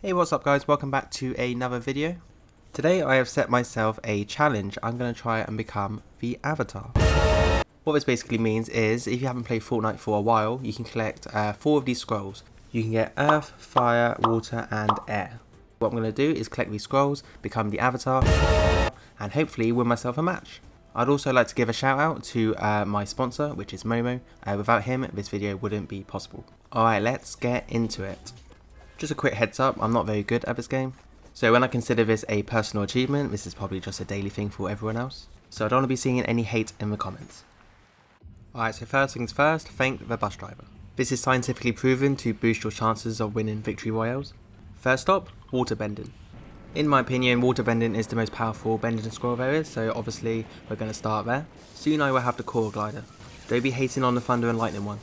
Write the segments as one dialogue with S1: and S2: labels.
S1: Hey, what's up guys, welcome back to another video. Today I have set myself a challenge. I'm going to try and become the Avatar. What this basically means is, if you haven't played Fortnite for a while, you can collect 4 of these scrolls. You can get Earth, Fire, Water and Air. What I'm going to do is collect these scrolls, become the Avatar, and hopefully win myself a match. I'd also like to give a shout out to my sponsor, which is Momo. Without him, this video wouldn't be possible. Alright, let's get into it. Just a quick heads up, I'm not very good at this game. So when I consider this a personal achievement, this is probably just a daily thing for everyone else. So I don't want to be seeing any hate in the comments. Alright, so first things first, thank the bus driver. This is scientifically proven to boost your chances of winning victory royales. First stop, water bending. In my opinion, water bending is the most powerful bending scroll there is, so obviously we're going to start there. Soon I will have the core glider. Don't be hating on the thunder and lightning one.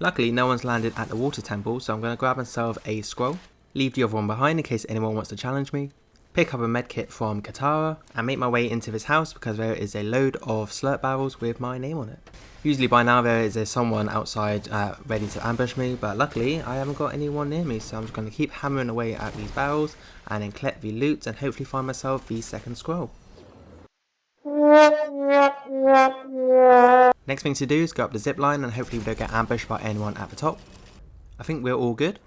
S1: Luckily, no one's landed at the water temple, so I'm going to grab myself a scroll, leave the other one behind in case anyone wants to challenge me, pick up a medkit from Katara, and make my way into this house because there is a load of slurp barrels with my name on it. Usually by now there is someone outside ready to ambush me, but luckily I haven't got anyone near me, so I'm just going to keep hammering away at these barrels and then collect the loot and hopefully find myself the second scroll. Next thing to do is go up the zip line and hopefully we don't get ambushed by anyone at the top. I think we're all good.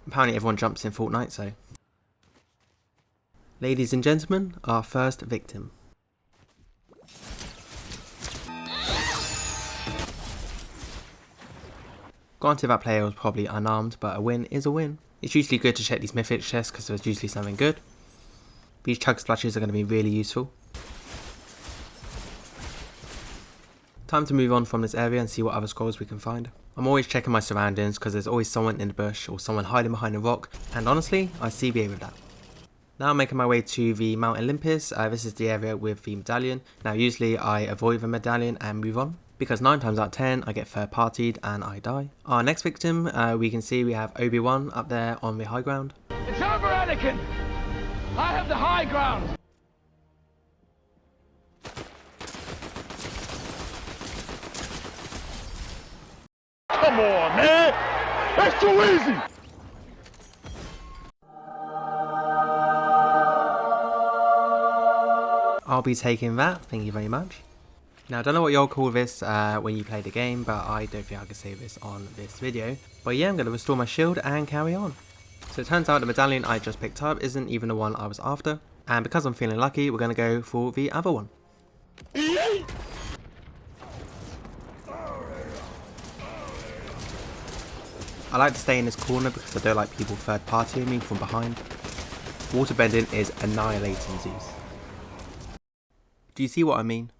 S1: Apparently everyone jumps in Fortnite, so. Ladies and gentlemen, our first victim. Granted that player was probably unarmed, but a win is a win. It's usually good to check these mythic chests because there's usually something good. These chug splashes are going to be really useful. Time to move on from this area and see what other scrolls we can find. I'm always checking my surroundings because there's always someone in the bush or someone hiding behind a rock, and honestly, I CBA with that. Now I'm making my way to the Mount Olympus. This is the area with the medallion. Now usually I avoid the medallion and move on, because 9 times out of 10 I get third partied and I die. Our next victim, we can see we have Obi-Wan up there on the high ground.
S2: It's over, Anakin! I have the high ground! Come on, man! That's too easy!
S1: I'll be taking that, thank you very much. Now I don't know what y'all call this when you play the game, but I don't think I can say this on this video. But yeah, I'm going to restore my shield and carry on. So it turns out the medallion I just picked up isn't even the one I was after. And because I'm feeling lucky, we're going to go for the other one. I like to stay in this corner because I don't like people third partying me from behind. Waterbending is annihilating Zeus. Do you see what I mean?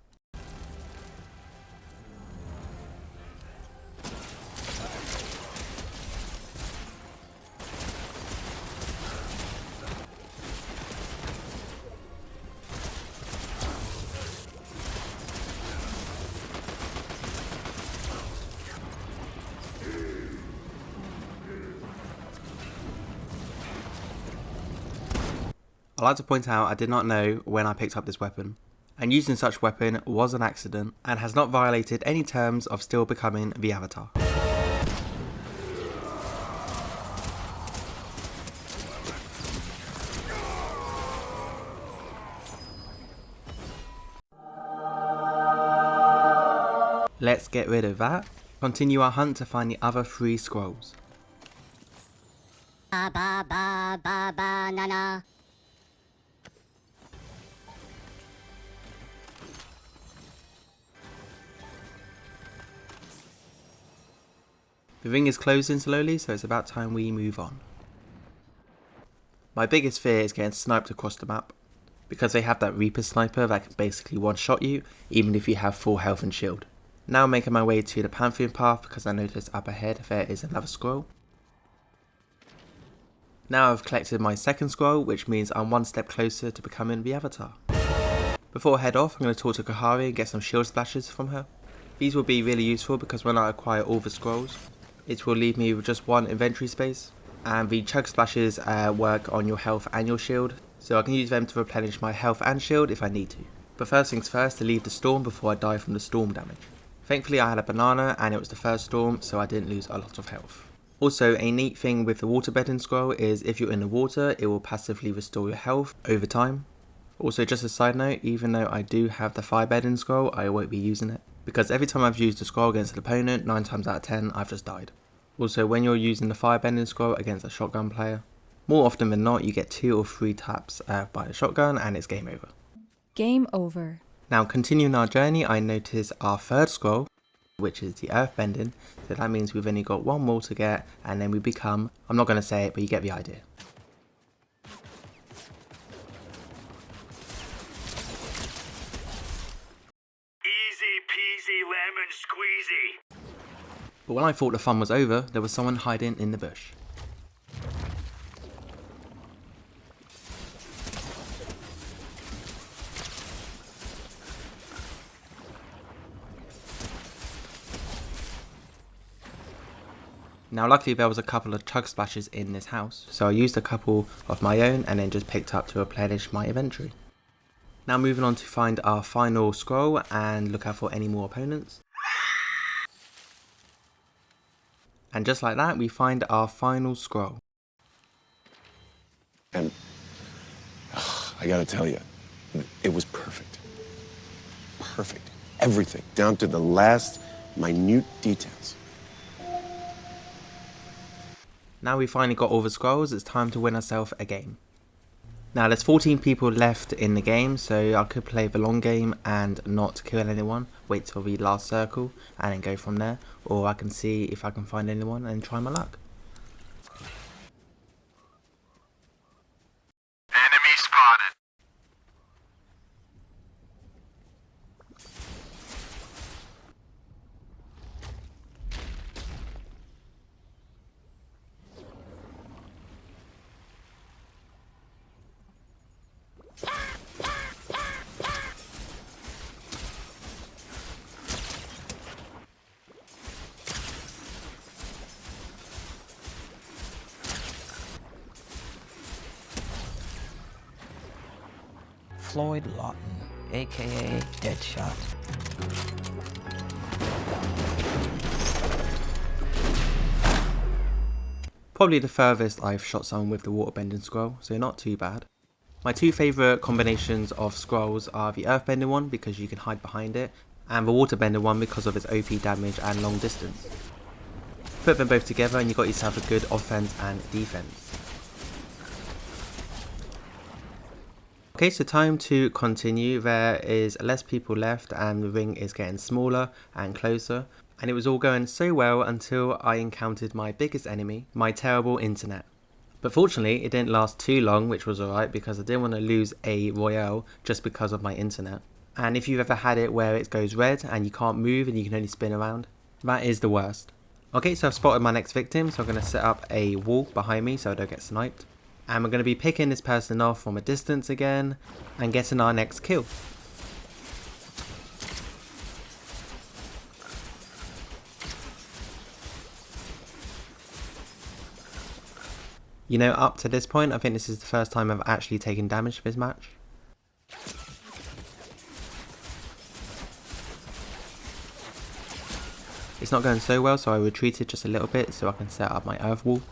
S1: I'd like to point out I did not know when I picked up this weapon, and using such weapon was an accident and has not violated any terms of still becoming the Avatar. Let's get rid of that. Continue our hunt to find the other 3 scrolls.
S3: Ba ba ba ba ba na na.
S1: The ring is closing slowly, so it's about time we move on. My biggest fear is getting sniped across the map, because they have that Reaper sniper that can basically one-shot you, even if you have full health and shield. Now I'm making my way to the Pantheon path because I noticed up ahead there is another scroll. Now I've collected my second scroll, which means I'm one step closer to becoming the Avatar. Before I head off, I'm going to talk to Kahari and get some shield splashes from her. These will be really useful because when I acquire all the scrolls, it will leave me with just one inventory space, and the chug splashes work on your health and your shield, so I can use them to replenish my health and shield if I need to. But first things first, to leave the storm before I die from the storm damage. Thankfully I had a banana and it was the first storm, so I didn't lose a lot of health. Also, a neat thing with the waterbending scroll is if you're in the water, it will passively restore your health over time. Also, just a side note, even though I do have the firebending scroll, I won't be using it, because every time I've used the scroll against an opponent, 9 times out of 10, I've just died. Also, when you're using the firebending scroll against a shotgun player, more often than not, you get 2 or 3 taps by the shotgun and it's game over.
S4: Game over.
S1: Now, continuing our journey, I notice our third scroll, which is the earthbending. So that means we've only got one more to get, and then we become, I'm not going to say it, but you get the idea.
S2: Easy peasy lemon squeezy.
S1: But when I thought the fun was over, there was someone hiding in the bush. Now luckily there was a couple of chug splashes in this house, so I used a couple of my own and then just picked up to replenish my inventory. Now moving on to find our final scroll and look out for any more opponents. And just like that, we find our final scroll.
S5: And I gotta tell you, it was perfect. Perfect. Everything, down to the last minute details.
S1: Now we finally got all the scrolls, it's time to win ourselves a game. Now there's 14 people left in the game, so I could play the long game and not kill anyone, wait till the last circle and then go from there, or I can see if I can find anyone and try my luck.
S2: Enemy spotted.
S6: Floyd Lawton, aka Deadshot.
S1: Probably the furthest I've shot someone with the waterbending scroll, so not too bad. My two favourite combinations of scrolls are the earthbending one because you can hide behind it, and the waterbending one because of its OP damage and long distance. Put them both together and you got yourself a good offense and defense. Okay, so time to continue. There is less people left and the ring is getting smaller and closer, and it was all going so well until I encountered my biggest enemy, my terrible internet. But fortunately it didn't last too long, which was alright because I didn't want to lose a Royale just because of my internet. And if you've ever had it where it goes red and you can't move and you can only spin around, that is the worst. Okay, so I've spotted my next victim, so I'm going to set up a wall behind me so I don't get sniped. And we're going to be picking this person off from a distance again and getting our next kill. You know, up to this point, I think this is the first time I've actually taken damage for this match. It's not going so well, so I retreated just a little bit so I can set up my earth wall.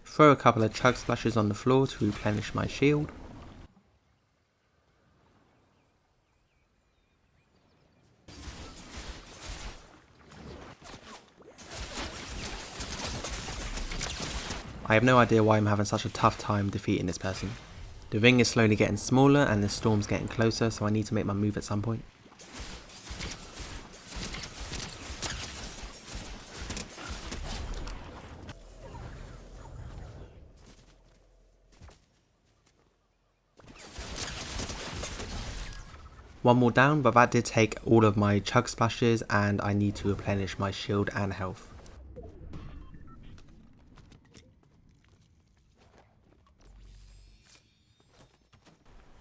S1: Throw a couple of chug splashes on the floor to replenish my shield. I have no idea why I'm having such a tough time defeating this person. The ring is slowly getting smaller and the storm's getting closer, so I need to make my move at some point. One more down, but that did take all of my chug splashes and I need to replenish my shield and health.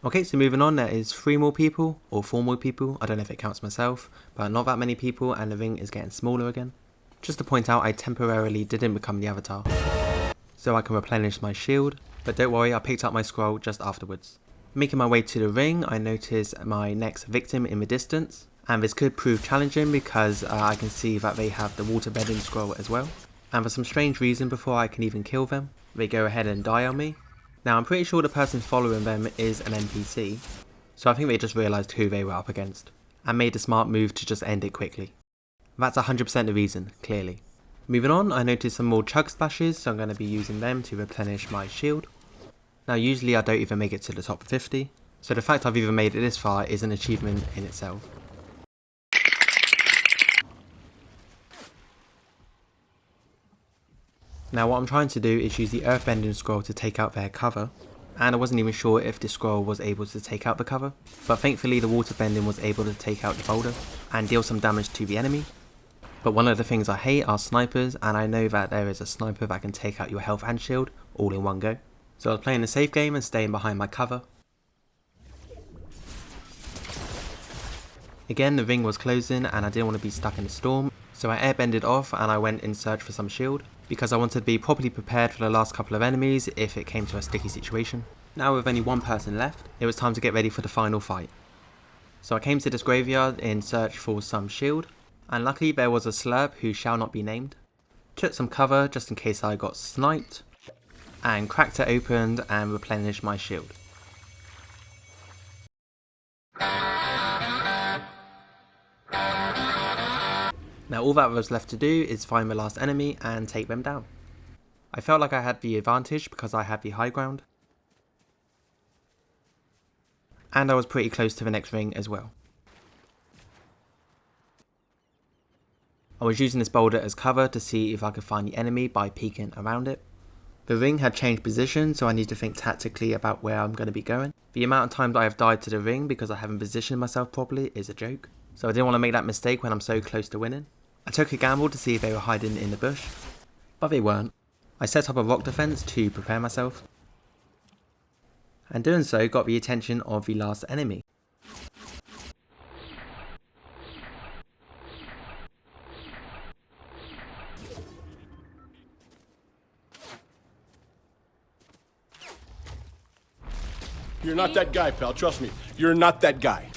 S1: Okay, so moving on, there is 3 more people, or 4 more people, I don't know if it counts myself, but not that many people and the ring is getting smaller again. Just to point out, I temporarily didn't become the avatar, so I can replenish my shield, but don't worry, I picked up my scroll just afterwards. Making my way to the ring, I notice my next victim in the distance, and this could prove challenging because I can see that they have the water bending scroll as well. And for some strange reason, before I can even kill them, they go ahead and die on me. Now I'm pretty sure the person following them is an NPC, so I think they just realised who they were up against, and made the smart move to just end it quickly. That's 100% the reason, clearly. Moving on, I noticed some more chug splashes, so I'm going to be using them to replenish my shield. Now usually I don't even make it to the top 50, so the fact I've even made it this far is an achievement in itself. Now what I'm trying to do is use the earthbending scroll to take out their cover, and I wasn't even sure if the scroll was able to take out the cover, but thankfully the water bending was able to take out the boulder and deal some damage to the enemy. But one of the things I hate are snipers, and I know that there is a sniper that can take out your health and shield all in one go. So I was playing a safe game and staying behind my cover. Again, the ring was closing and I didn't want to be stuck in a storm, so I airbended off and I went in search for some shield, because I wanted to be properly prepared for the last couple of enemies if it came to a sticky situation. Now with only one person left, it was time to get ready for the final fight. So I came to this graveyard in search for some shield, and luckily there was a slurp who shall not be named. Took some cover just in case I got sniped, and cracked it open and replenished my shield. Now all that was left to do is find the last enemy and take them down. I felt like I had the advantage because I had the high ground, and I was pretty close to the next ring as well. I was using this boulder as cover to see if I could find the enemy by peeking around it. The ring had changed position, so I need to think tactically about where I'm going to be going. The amount of times I have died to the ring because I haven't positioned myself properly is a joke, so I didn't want to make that mistake when I'm so close to winning. I took a gamble to see if they were hiding in the bush, but they weren't. I set up a rock defense to prepare myself, and doing so got the attention of the last enemy.
S5: You're not that guy, pal. Trust me. You're not that guy.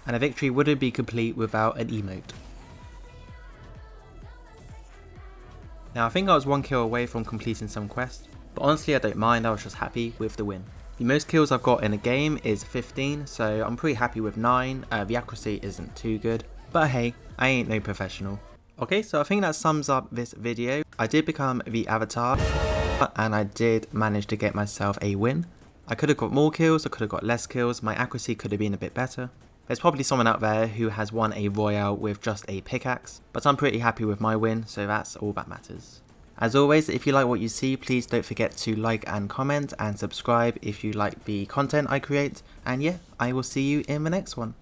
S1: And a victory wouldn't be complete without an emote. Now I think I was one kill away from completing some quest, but honestly I don't mind, I was just happy with the win. The most kills I've got in a game is 15, so I'm pretty happy with 9, the accuracy isn't too good, but hey, I ain't no professional. Okay, so I think that sums up this video. I did become the avatar, and I did manage to get myself a win. I could have got more kills, I could have got less kills, my accuracy could have been a bit better. There's probably someone out there who has won a Royale with just a pickaxe, but I'm pretty happy with my win, so that's all that matters. As always, if you like what you see, please don't forget to like and comment and subscribe if you like the content I create, and yeah, I will see you in the next one.